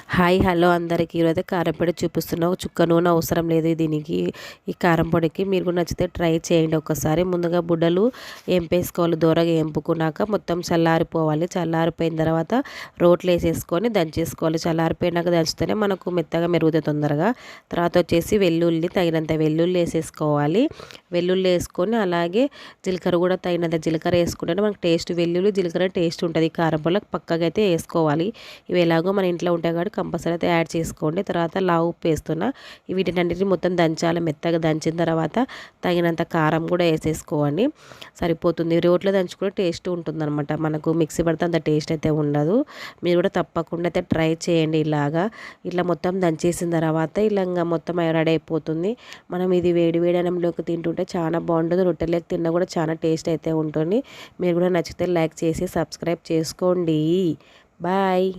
Hi hello అందరికీ ఈరోజు కారం పొడి చూపిస్తున్నా. చుక్క నూనె అవసరం లేదు దీనికి. ఈ కారం పొడికి మీరు కూడా నచ్చితే ట్రై చేయండి ఒకసారి. ముందుగా బుడ్డలు ఏంపేసుకోవాలి, దూరగా ఏంపుకున్నాక మొత్తం చల్లారిపోవాలి. చల్లారిపోయిన తర్వాత రోట్లో వేసేసుకొని దంచేసుకోవాలి. చల్లారిపోయినాక దంచితేనే మనకు మెత్తగా మెరుగుతుంది తొందరగా. తర్వాత వచ్చేసి వెల్లుల్లి, తగినంత వెల్లుల్లి వేసేసుకోవాలి. వెల్లుల్లి వేసుకొని అలాగే జీలకర్ర కూడా తగినంత జీలకర్ర వేసుకుంటే మనకు టేస్ట్, వెల్లుల్లి జీలకర్ర టేస్ట్ ఉంటుంది. కారం పొడిలో పక్కగా అయితే వేసుకోవాలి. ఇవి ఎలాగో మన ఇంట్లో ఉంటాయి కాబట్టి కంపల్సరీ అయితే యాడ్ చేసుకోండి. తర్వాత లావు ఉప్పు వేస్తున్నా. వీటినన్నిటిని మొత్తం దంచాలి. మెత్తగా దంచిన తర్వాత తగినంత కారం కూడా వేసేసుకోండి, సరిపోతుంది. రోట్లో దంచుకుంటే టేస్ట్ ఉంటుందన్నమాట. మనకు మిక్సీ పడితే అంత టేస్ట్ అయితే ఉండదు. మీరు కూడా తప్పకుండా అయితే ట్రై చేయండి. ఇట్లా మొత్తం దంచేసిన తర్వాత ఇంకా మొత్తం రెడీ అయిపోతుంది. మనం ఇది వేడి వేడి అన్నంలోకి తింటుంటే చాలా బాగుంటుంది. రొట్టెలోకి తిన్నా కూడా చాలా టేస్ట్ అయితే ఉంటుంది. మీరు కూడా నచ్చితే లైక్ చేసి సబ్స్క్రైబ్ చేసుకోండి. బాయ్.